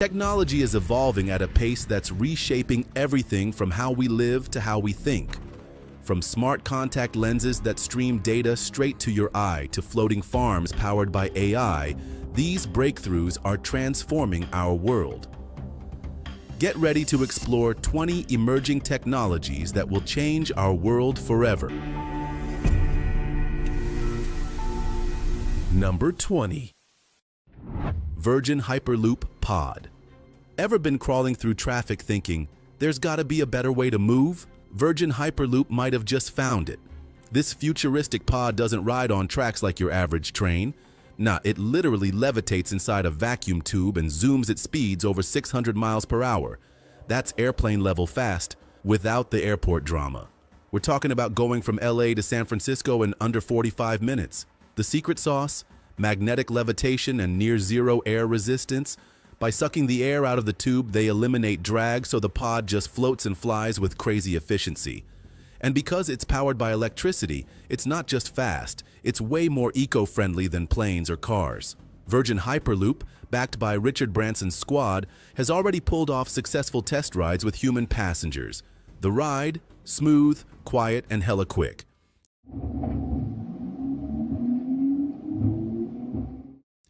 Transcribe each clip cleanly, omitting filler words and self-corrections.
Technology is evolving at a pace that's reshaping everything from how we live to how we think. From smart contact lenses that stream data straight to your eye to floating farms powered by AI, these breakthroughs are transforming our world. Get ready to explore 20 emerging technologies that will change our world forever. Number 20. Virgin Hyperloop Pod. Ever been crawling through traffic thinking, there's gotta be a better way to move? Virgin Hyperloop might have just found it. This futuristic pod doesn't ride on tracks like your average train. Nah, it literally levitates inside a vacuum tube and zooms at speeds over 600 miles per hour. That's airplane level fast, without the airport drama. We're talking about going from LA to San Francisco in under 45 minutes. The secret sauce? Magnetic levitation and near zero air resistance. By sucking the air out of the tube, they eliminate drag so the pod just floats and flies with crazy efficiency. And because it's powered by electricity, it's not just fast, it's way more eco-friendly than planes or cars. Virgin Hyperloop, backed by Richard Branson's squad, has already pulled off successful test rides with human passengers. The ride? Smooth, quiet, and hella quick.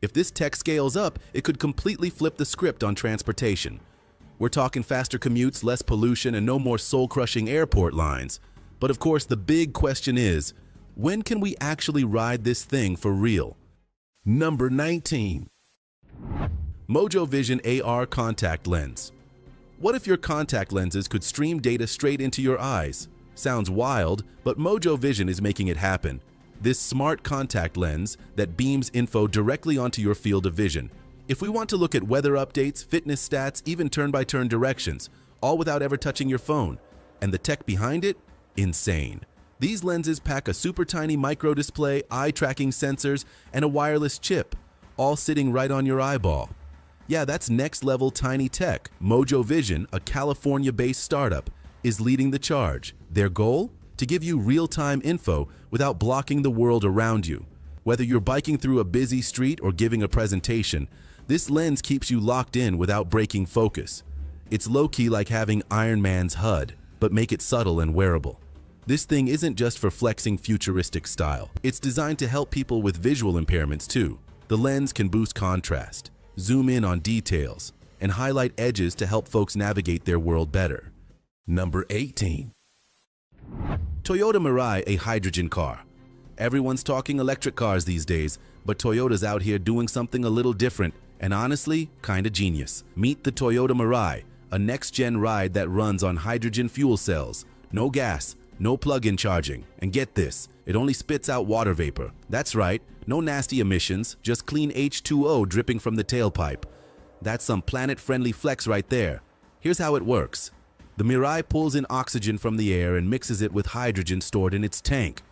If this tech scales up, it could completely flip the script on transportation. We're talking faster commutes, less pollution, and no more soul-crushing airport lines. But of course, the big question is, when can we actually ride this thing for real? Number 19. Mojo Vision AR Contact Lens. What if your contact lenses could stream data straight into your eyes? Sounds wild, but Mojo Vision is making it happen. This smart contact lens that beams info directly onto your field of vision. If we want to look at weather updates, fitness stats, even turn-by-turn directions, all without ever touching your phone. And the tech behind it? Insane. These lenses pack a super tiny micro display, eye tracking sensors, and a wireless chip, all sitting right on your eyeball. Yeah, that's next level tiny tech. Mojo Vision, a California-based startup, is leading the charge. Their goal? To give you real-time info without blocking the world around you. Whether you're biking through a busy street or giving a presentation, this lens keeps you locked in without breaking focus. It's low-key like having Iron Man's HUD, but make it subtle and wearable. This thing isn't just for flexing futuristic style. It's designed to help people with visual impairments too. The lens can boost contrast, zoom in on details, and highlight edges to help folks navigate their world better. Number 18. Toyota Marai, a hydrogen car. Everyone's talking electric cars these days, but Toyota's out here doing something a little different and honestly, kinda genius. Meet the Toyota Marai, a next-gen ride that runs on hydrogen fuel cells. No gas, no plug-in charging, and get this, it only spits out water vapor. That's right, no nasty emissions, just clean H2O dripping from the tailpipe. That's some planet-friendly flex right there. Here's how it works. The Marai pulls in oxygen from the air and mixes it with hydrogen stored in its tank.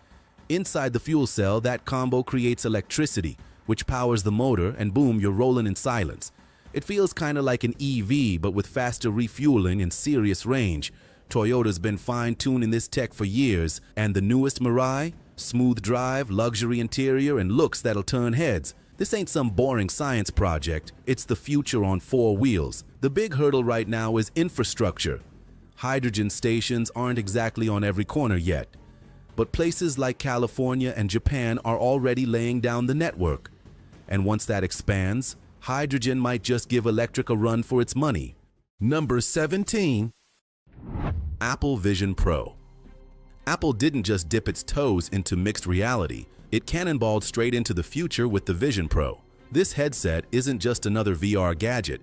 Inside the fuel cell, that combo creates electricity, which powers the motor, and boom, you're rolling in silence. It feels kinda like an EV, but with faster refueling and serious range. Toyota's been fine-tuning this tech for years, and the newest Marai? Smooth drive, luxury interior, and looks that'll turn heads. This ain't some boring science project, it's the future on 4 wheels. The big hurdle right now is infrastructure. Hydrogen stations aren't exactly on every corner yet, but places like California and Japan are already laying down the network. And once that expands, hydrogen might just give electric a run for its money. Number 17. Apple Vision Pro. Apple didn't just dip its toes into mixed reality, it cannonballed straight into the future with the Vision Pro. This headset isn't just another VR gadget,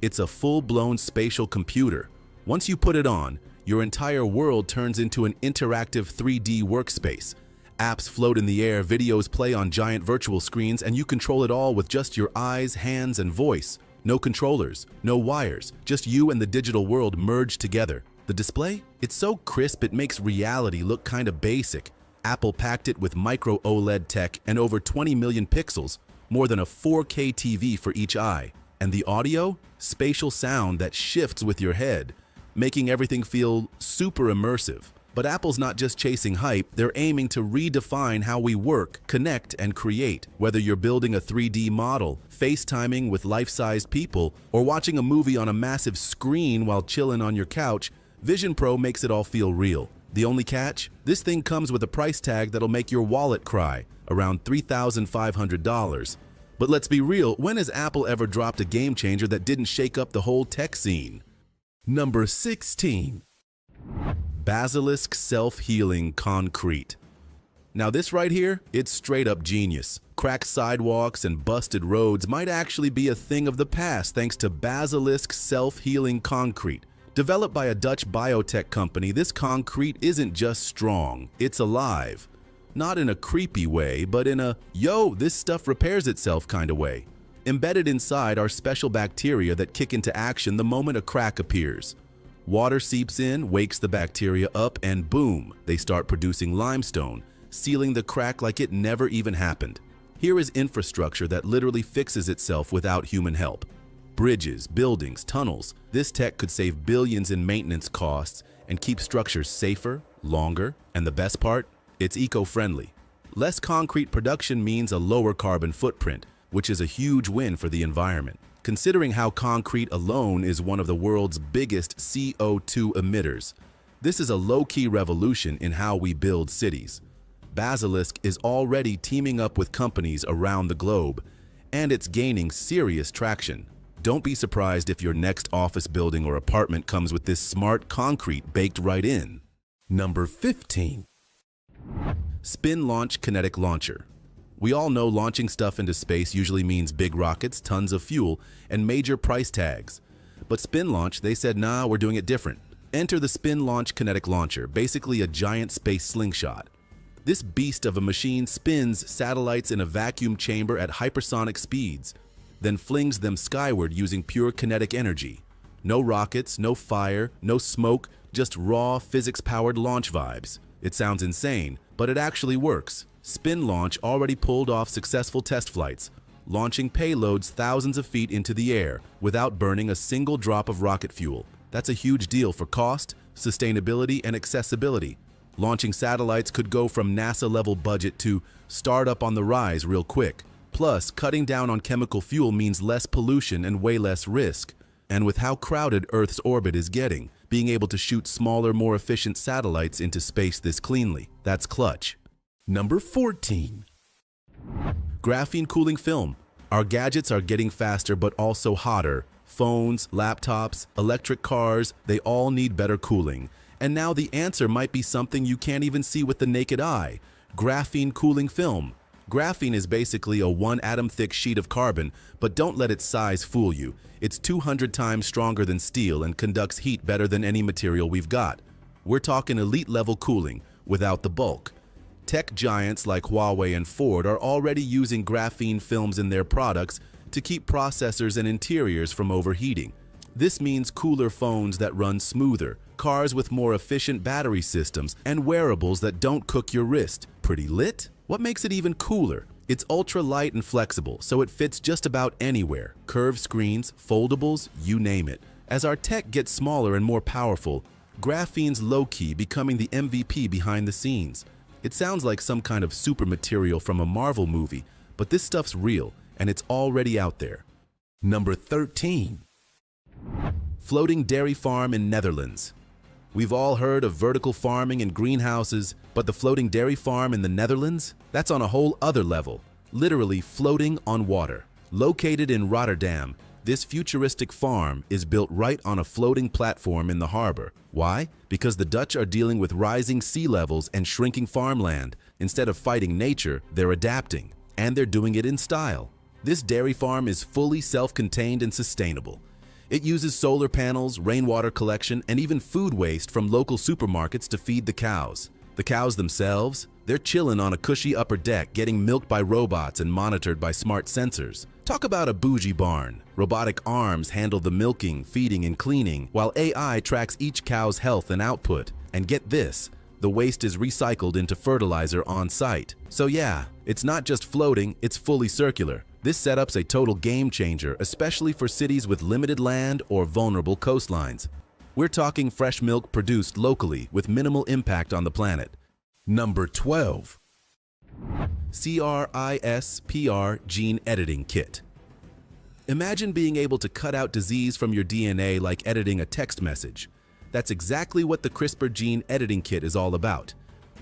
it's a full-blown spatial computer. Once you put it on, your entire world turns into an interactive 3D workspace. Apps float in the air, videos play on giant virtual screens, and you control it all with just your eyes, hands, and voice. No controllers, no wires, just you and the digital world merged together. The display? It's so crisp it makes reality look kinda basic. Apple packed it with micro OLED tech and over 20 million pixels, more than a 4K TV for each eye. And the audio? Spatial sound that shifts with your head, making everything feel super immersive. But Apple's not just chasing hype, they're aiming to redefine how we work, connect, and create. Whether you're building a 3D model, FaceTiming with life-sized people, or watching a movie on a massive screen while chilling on your couch, Vision Pro makes it all feel real. The only catch? This thing comes with a price tag that'll make your wallet cry, around $3,500. But let's be real, when has Apple ever dropped a game changer that didn't shake up the whole tech scene? Number 16. Basilisk Self-Healing Concrete. Now this right here, it's straight up genius. Cracked sidewalks and busted roads might actually be a thing of the past thanks to Basilisk Self-Healing Concrete. Developed by a Dutch biotech company, this concrete isn't just strong, it's alive. Not in a creepy way, but in a, yo, this stuff repairs itself kind of way. Embedded inside are special bacteria that kick into action the moment a crack appears. Water seeps in, wakes the bacteria up, and boom, they start producing limestone, sealing the crack like it never even happened. Here is infrastructure that literally fixes itself without human help. Bridges, buildings, tunnels. This tech could save billions in maintenance costs and keep structures safer, longer, and the best part? It's eco-friendly. Less concrete production means a lower carbon footprint, which is a huge win for the environment. Considering how concrete alone is one of the world's biggest CO2 emitters, this is a low-key revolution in how we build cities. Basilisk is already teaming up with companies around the globe, and it's gaining serious traction. Don't be surprised if your next office building or apartment comes with this smart concrete baked right in. Number 15. Spin Launch Kinetic Launcher. We all know launching stuff into space usually means big rockets, tons of fuel, and major price tags. But Spin Launch, they said, nah, we're doing it different. Enter the Spin Launch Kinetic Launcher, basically a giant space slingshot. This beast of a machine spins satellites in a vacuum chamber at hypersonic speeds, then flings them skyward using pure kinetic energy. No rockets, no fire, no smoke, just raw physics-powered launch vibes. It sounds insane, but it actually works. Spin Launch already pulled off successful test flights, launching payloads thousands of feet into the air without burning a single drop of rocket fuel. That's a huge deal for cost, sustainability, and accessibility. Launching satellites could go from NASA-level budget to startup on the rise real quick. Plus, cutting down on chemical fuel means less pollution and way less risk. And with how crowded Earth's orbit is getting, being able to shoot smaller, more efficient satellites into space this cleanly, that's clutch. Number 14. Graphene cooling film. Our gadgets are getting faster but also hotter. Phones, laptops, electric cars, they all need better cooling. And now the answer might be something you can't even see with the naked eye. Graphene cooling film. Graphene is basically a one-atom-thick sheet of carbon, but don't let its size fool you. It's 200 times stronger than steel and conducts heat better than any material we've got. We're talking elite-level cooling, without the bulk. Tech giants like Huawei and Ford are already using graphene films in their products to keep processors and interiors from overheating. This means cooler phones that run smoother, cars with more efficient battery systems, and wearables that don't cook your wrist. Pretty lit? What makes it even cooler? It's ultra light and flexible, so it fits just about anywhere. Curved screens, foldables, you name it. As our tech gets smaller and more powerful, graphene's low-key becoming the MVP behind the scenes. It sounds like some kind of super material from a Marvel movie, but this stuff's real, and it's already out there. Number 13. Floating dairy farm in Netherlands. We've all heard of vertical farming and greenhouses, but the floating dairy farm in the Netherlands? That's on a whole other level, literally floating on water. Located in Rotterdam, this futuristic farm is built right on a floating platform in the harbor. Why? Because the Dutch are dealing with rising sea levels and shrinking farmland. Instead of fighting nature, they're adapting, and they're doing it in style. This dairy farm is fully self-contained and sustainable. It uses solar panels, rainwater collection, and even food waste from local supermarkets to feed the cows. The cows themselves, they're chilling on a cushy upper deck, getting milked by robots and monitored by smart sensors. Talk about a bougie barn. Robotic arms handle the milking, feeding, and cleaning, while AI tracks each cow's health and output. And get this, the waste is recycled into fertilizer on site. So yeah, it's not just floating, it's fully circular. This setup's a total game changer, especially for cities with limited land or vulnerable coastlines. We're talking fresh milk produced locally with minimal impact on the planet. Number 12. CRISPR Gene Editing Kit. Imagine being able to cut out disease from your DNA like editing a text message. That's exactly what the CRISPR Gene Editing Kit is all about,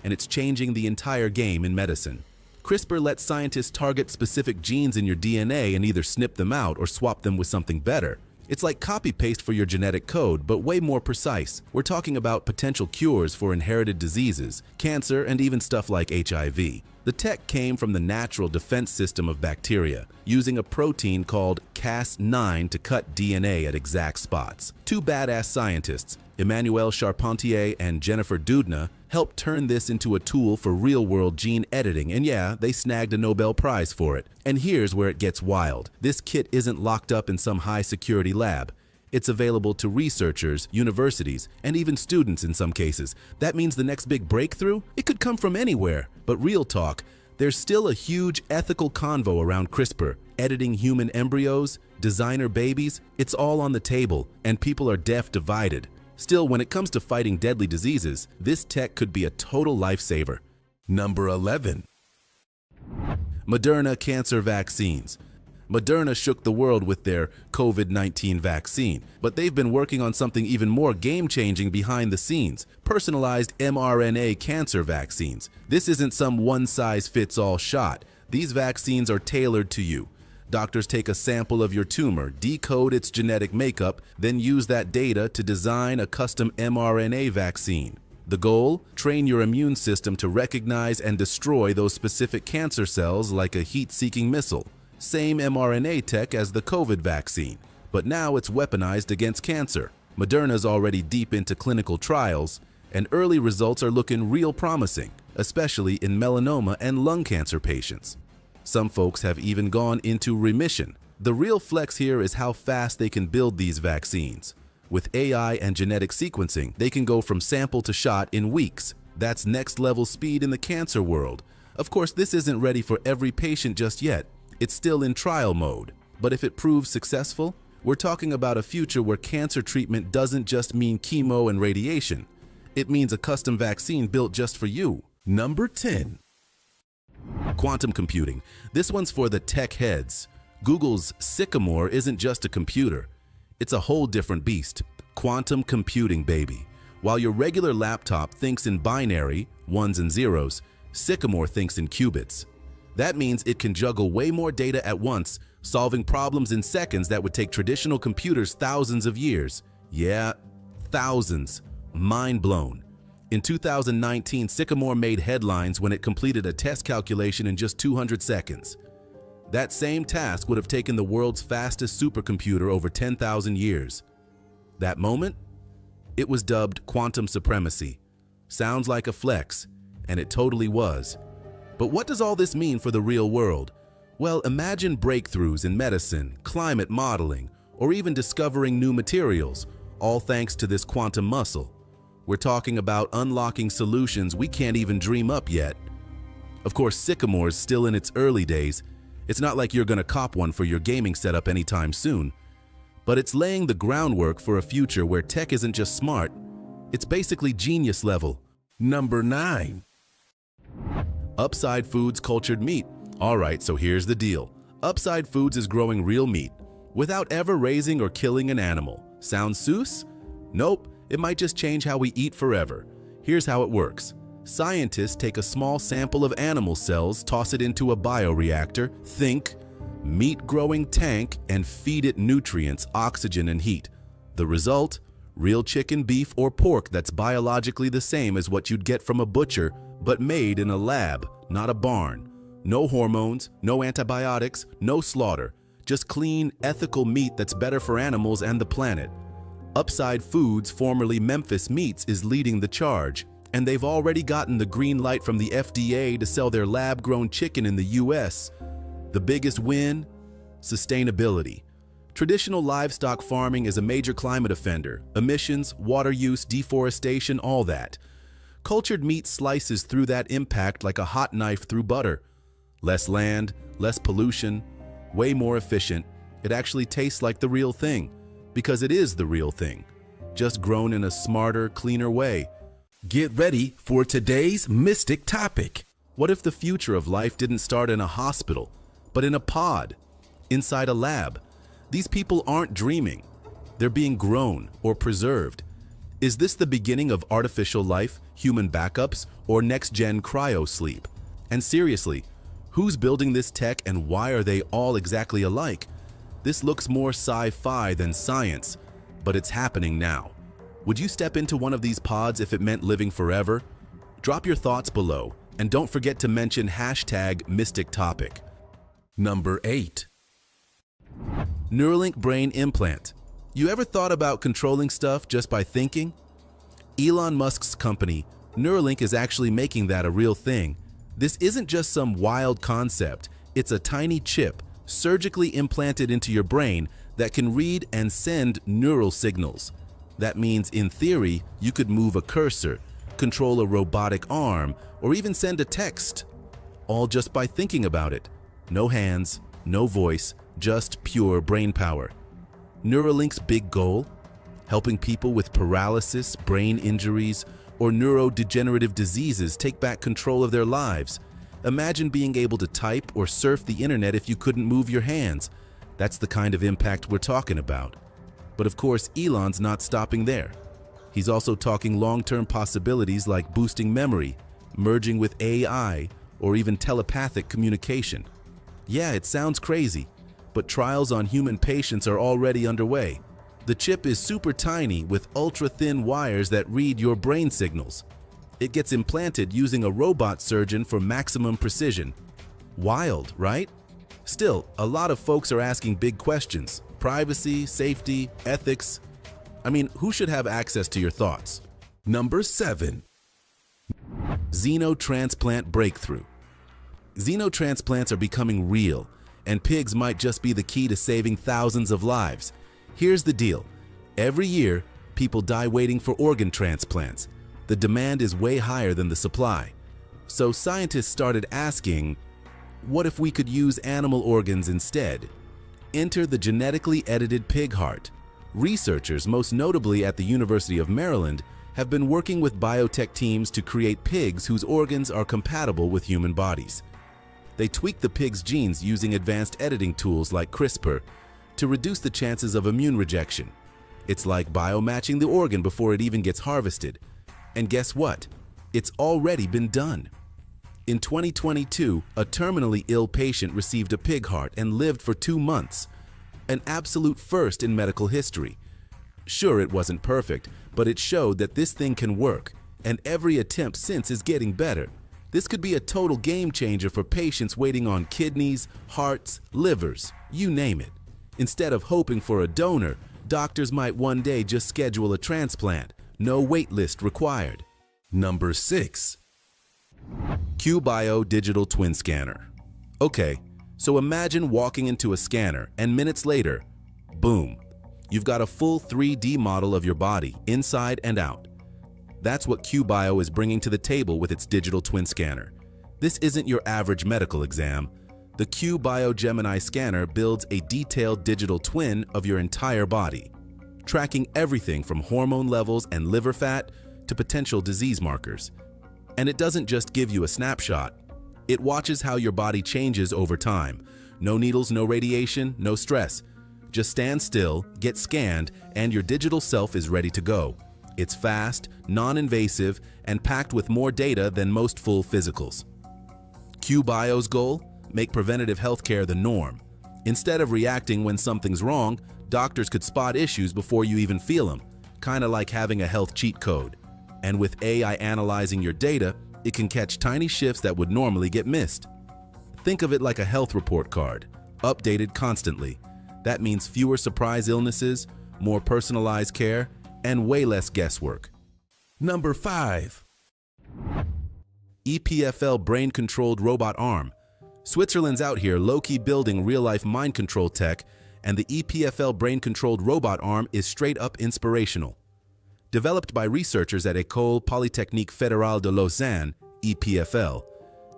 and it's changing the entire game in medicine. CRISPR lets scientists target specific genes in your DNA and either snip them out or swap them with something better. It's like copy-paste for your genetic code, but way more precise. We're talking about potential cures for inherited diseases, cancer, and even stuff like HIV. The tech came from the natural defense system of bacteria, using a protein called Cas9 to cut DNA at exact spots. Two badass scientists, Emmanuel Charpentier and Jennifer Doudna, helped turn this into a tool for real-world gene editing, and yeah, they snagged a Nobel Prize for it. And here's where it gets wild. This kit isn't locked up in some high-security lab. It's available to researchers, universities, and even students in some cases. That means the next big breakthrough? It could come from anywhere. But real talk, there's still a huge ethical convo around CRISPR. Editing human embryos, designer babies, it's all on the table, and people are divided. Still, when it comes to fighting deadly diseases, this tech could be a total lifesaver. Number 11. Moderna cancer vaccines. Moderna shook the world with their COVID-19 vaccine, but they've been working on something even more game-changing behind the scenes: personalized mRNA cancer vaccines. This isn't some one-size-fits-all shot. These vaccines are tailored to you. Doctors take a sample of your tumor, decode its genetic makeup, then use that data to design a custom mRNA vaccine. The goal? Train your immune system to recognize and destroy those specific cancer cells like a heat-seeking missile. Same mRNA tech as the COVID vaccine, but now it's weaponized against cancer. Moderna's already deep into clinical trials, and early results are looking real promising, especially in melanoma and lung cancer patients. Some folks have even gone into remission. The real flex here is how fast they can build these vaccines. With AI and genetic sequencing, they can go from sample to shot in weeks. That's next-level speed in the cancer world. Of course, this isn't ready for every patient just yet. It's still in trial mode. But if it proves successful, we're talking about a future where cancer treatment doesn't just mean chemo and radiation. It means a custom vaccine built just for you. Number 10. Quantum computing. This one's for the tech heads. Google's Sycamore isn't just a computer. It's a whole different beast. Quantum computing, baby. While your regular laptop thinks in binary, ones and zeros, Sycamore thinks in qubits. That means it can juggle way more data at once, solving problems in seconds that would take traditional computers thousands of years. Yeah, thousands. Mind blown. In 2019, Sycamore made headlines when it completed a test calculation in just 200 seconds. That same task would have taken the world's fastest supercomputer over 10,000 years. That moment? It was dubbed quantum supremacy. Sounds like a flex, and it totally was. But what does all this mean for the real world? Well, imagine breakthroughs in medicine, climate modeling, or even discovering new materials, all thanks to this quantum muscle. We're talking about unlocking solutions we can't even dream up yet. Of course, Sycamore's still in its early days. It's not like you're gonna cop one for your gaming setup anytime soon. But it's laying the groundwork for a future where tech isn't just smart, it's basically genius level. Number 9. Upside Foods cultured meat. Alright, so here's the deal. Upside Foods is growing real meat without ever raising or killing an animal. Sound Seuss? Nope. It might just change how we eat forever. Here's how it works. Scientists take a small sample of animal cells, toss it into a bioreactor, think meat-growing tank, and feed it nutrients, oxygen, and heat. The result? Real chicken, beef, or pork that's biologically the same as what you'd get from a butcher, but made in a lab, not a barn. No hormones, no antibiotics, no slaughter. Just clean, ethical meat that's better for animals and the planet. Upside Foods, formerly Memphis Meats, is leading the charge, and they've already gotten the green light from the FDA to sell their lab-grown chicken in the US. The biggest win? Sustainability. Traditional livestock farming is a major climate offender. Emissions, water use, deforestation, all that. Cultured meat slices through that impact like a hot knife through butter. Less land, less pollution, way more efficient. It actually tastes like the real thing. Because it is the real thing. just grown in a smarter, cleaner way. Get ready for today's mystic topic. What if the future of life didn't start in a hospital, but in a pod, inside a lab? These people aren't dreaming. They're being grown or preserved. Is this the beginning of artificial life, human backups, or next-gen cryo-sleep? And seriously, who's building this tech and why are they all exactly alike? This looks more sci-fi than science, but it's happening now. Would you step into one of these pods if it meant living forever? Drop your thoughts below, and don't forget to mention #MysticTopic. Number 8. Neuralink brain implant. You ever thought about controlling stuff just by thinking? Elon Musk's company, Neuralink, is actually making that a real thing. This isn't just some wild concept. It's a tiny chip surgically implanted into your brain that can read and send neural signals. That means, in theory, you could move a cursor, control a robotic arm, or even send a text, all just by thinking about it. No hands, no voice, just pure brain power. Neuralink's big goal? Helping people with paralysis, brain injuries, or neurodegenerative diseases take back control of their lives. Imagine being able to type or surf the internet if you couldn't move your hands. That's the kind of impact we're talking about. But of course, Elon's not stopping there. He's also talking long-term possibilities like boosting memory, merging with AI, or even telepathic communication. Yeah, it sounds crazy, but trials on human patients are already underway. The chip is super tiny with ultra-thin wires that read your brain signals. It gets implanted using a robot surgeon for maximum precision. Wild, right? Still, a lot of folks are asking big questions. Privacy, safety, ethics. I mean, who should have access to your thoughts? Number 7. Xenotransplant breakthrough. Xenotransplants are becoming real, and pigs might just be the key to saving thousands of lives. Here's the deal. Every year, people die waiting for organ transplants. The demand is way higher than the supply. So scientists started asking, what if we could use animal organs instead? Enter the genetically edited pig heart. Researchers, most notably at the University of Maryland, have been working with biotech teams to create pigs whose organs are compatible with human bodies. They tweak the pig's genes using advanced editing tools like CRISPR to reduce the chances of immune rejection. It's like biomatching the organ before it even gets harvested. And guess what? It's already been done. In 2022, a terminally ill patient received a pig heart and lived for 2 months. An absolute first in medical history. Sure, it wasn't perfect, but it showed that this thing can work, and every attempt since is getting better. This could be a total game changer for patients waiting on kidneys, hearts, livers, you name it. Instead of hoping for a donor, doctors might one day just schedule a transplant. No wait list required. Number 6. QBio digital twin scanner. Okay, so imagine walking into a scanner and minutes later, boom, you've got a full 3D model of your body, inside and out. That's what QBio is bringing to the table with its digital twin scanner. This isn't your average medical exam. The QBio Gemini scanner builds a detailed digital twin of your entire body, tracking everything from hormone levels and liver fat to potential disease markers. And it doesn't just give you a snapshot. It watches how your body changes over time. No needles, no radiation, no stress. Just stand still, get scanned, and your digital self is ready to go. It's fast, non-invasive, and packed with more data than most full physicals. QBio's goal? Make preventative healthcare the norm. Instead of reacting when something's wrong, doctors could spot issues before you even feel them, kind of like having a health cheat code. And with AI analyzing your data, it can catch tiny shifts that would normally get missed. Think of it like a health report card, updated constantly. That means fewer surprise illnesses, more personalized care, and way less guesswork. Number 5. EPFL brain-controlled robot arm. Switzerland's out here low-key building real-life mind control tech, and the EPFL brain-controlled robot arm is straight-up inspirational. Developed by researchers at École Polytechnique Fédérale de Lausanne, EPFL,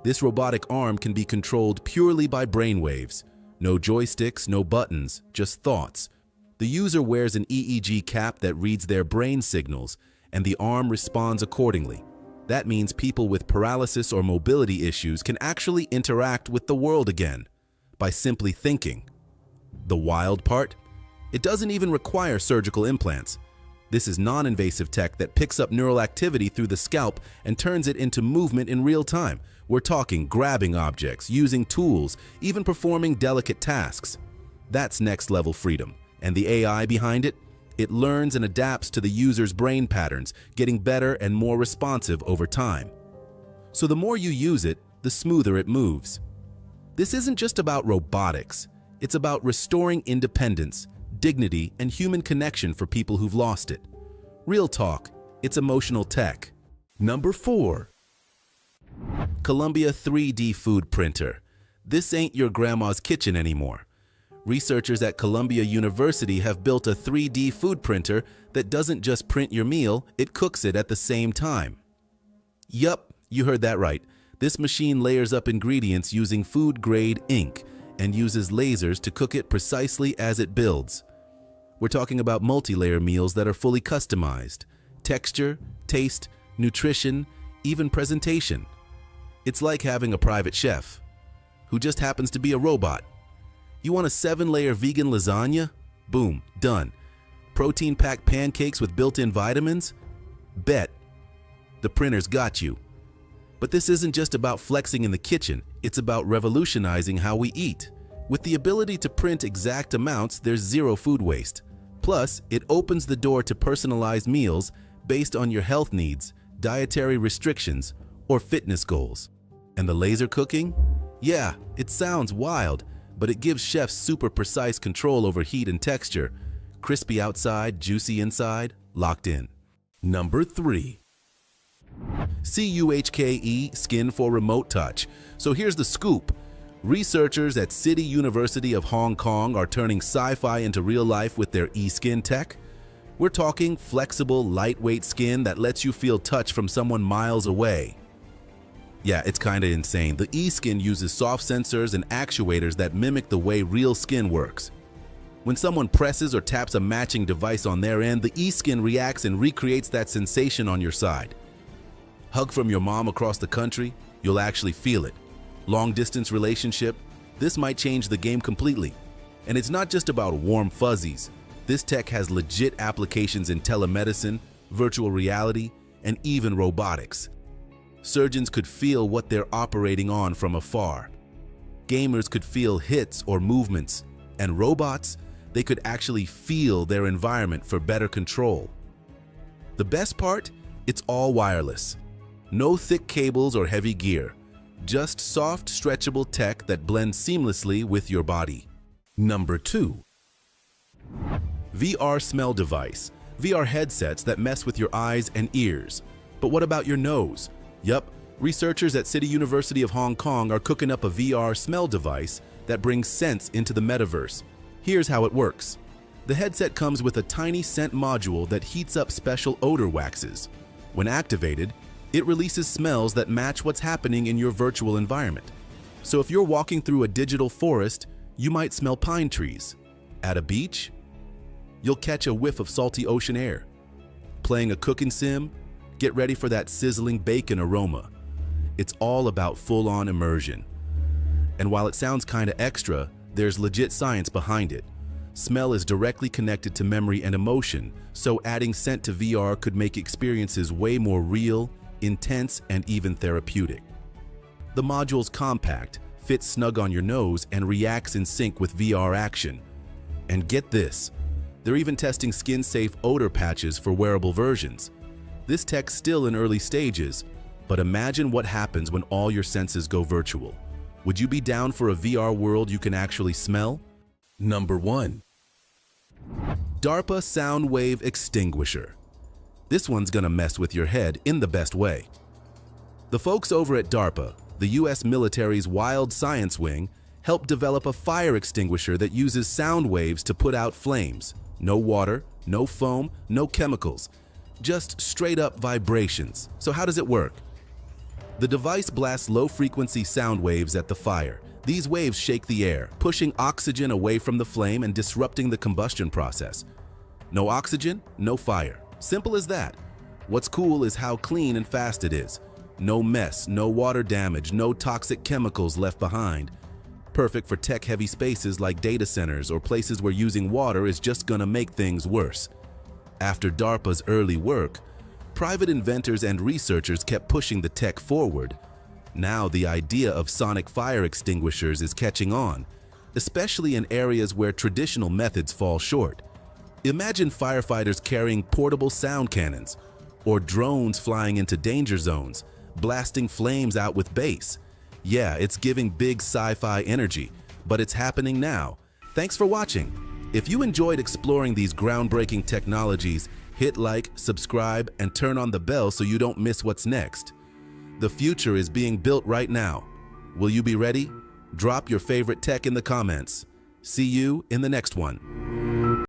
this robotic arm can be controlled purely by brainwaves. No joysticks, no buttons, just thoughts. The user wears an EEG cap that reads their brain signals, and the arm responds accordingly. That means people with paralysis or mobility issues can actually interact with the world again by simply thinking. The wild part? It doesn't even require surgical implants. This is non-invasive tech that picks up neural activity through the scalp and turns it into movement in real time. We're talking grabbing objects, using tools, even performing delicate tasks. That's next-level freedom. And the AI behind it? It learns and adapts to the user's brain patterns, getting better and more responsive over time. So the more you use it, the smoother it moves. This isn't just about robotics. It's about restoring independence, dignity, and human connection for people who've lost it. Real talk, it's emotional tech. Number 4. Columbia 3D Food Printer. This ain't your grandma's kitchen anymore. Researchers at Columbia University have built a 3D food printer that doesn't just print your meal, it cooks it at the same time. Yup, you heard that right. This machine layers up ingredients using food-grade ink and uses lasers to cook it precisely as it builds. We're talking about multi-layer meals that are fully customized. Texture, taste, nutrition, even presentation. It's like having a private chef who just happens to be a robot. You want a 7-layer vegan lasagna? Boom, done. Protein-packed pancakes with built-in vitamins? Bet. The printer's got you. But this isn't just about flexing in the kitchen, it's about revolutionizing how we eat. With the ability to print exact amounts, there's zero food waste. Plus, it opens the door to personalized meals based on your health needs, dietary restrictions, or fitness goals. And the laser cooking? Yeah, it sounds wild, but it gives chefs super precise control over heat and texture. Crispy outside, juicy inside, locked in. Number 3. CUHKE, Skin for Remote Touch. So here's the scoop. Researchers at City University of Hong Kong are turning sci-fi into real life with their eSkin tech. We're talking flexible, lightweight skin that lets you feel touch from someone miles away. Yeah, it's kinda insane. The eSkin uses soft sensors and actuators that mimic the way real skin works. When someone presses or taps a matching device on their end, the eSkin reacts and recreates that sensation on your side. Hug from your mom across the country, you'll actually feel it. Long-distance relationship, this might change the game completely. And it's not just about warm fuzzies. This tech has legit applications in telemedicine, virtual reality, and even robotics. Surgeons could feel what they're operating on from afar. Gamers could feel hits or movements, and robots, they could actually feel their environment for better control. The best part? It's all wireless. No thick cables or heavy gear. Just soft, stretchable tech that blends seamlessly with your body. Number 2. VR smell device. VR headsets that mess with your eyes and ears. But what about your nose? Yup, researchers at City University of Hong Kong are cooking up a VR smell device that brings scents into the metaverse. Here's how it works. The headset comes with a tiny scent module that heats up special odor waxes. When activated, it releases smells that match what's happening in your virtual environment. So if you're walking through a digital forest, you might smell pine trees. At a beach, you'll catch a whiff of salty ocean air. Playing a cooking sim, get ready for that sizzling bacon aroma. It's all about full-on immersion. And while it sounds kinda extra, there's legit science behind it. Smell is directly connected to memory and emotion, so adding scent to VR could make experiences way more real, intense, and even therapeutic. The module's compact, fits snug on your nose, and reacts in sync with VR action. And get this, they're even testing skin-safe odor patches for wearable versions. This tech's still in early stages, but imagine what happens when all your senses go virtual. Would you be down for a VR world you can actually smell? Number 1. DARPA Soundwave Extinguisher. This one's gonna mess with your head in the best way. The folks over at DARPA, the US military's wild science wing, helped develop a fire extinguisher that uses sound waves to put out flames. No water, no foam, no chemicals. Just straight-up vibrations. So how does it work? The device blasts low-frequency sound waves at the fire. These waves shake the air, pushing oxygen away from the flame and disrupting the combustion process. No oxygen, no fire. Simple as that. What's cool is how clean and fast it is. No mess, no water damage, no toxic chemicals left behind. Perfect for tech-heavy spaces like data centers or places where using water is just gonna make things worse. After DARPA's early work, private inventors and researchers kept pushing the tech forward. Now the idea of sonic fire extinguishers is catching on, especially in areas where traditional methods fall short. Imagine firefighters carrying portable sound cannons, or drones flying into danger zones, blasting flames out with bass. Yeah, it's giving big sci-fi energy, but it's happening now. Thanks for watching. If you enjoyed exploring these groundbreaking technologies, hit like, subscribe, and turn on the bell so you don't miss what's next. The future is being built right now. Will you be ready? Drop your favorite tech in the comments. See you in the next one.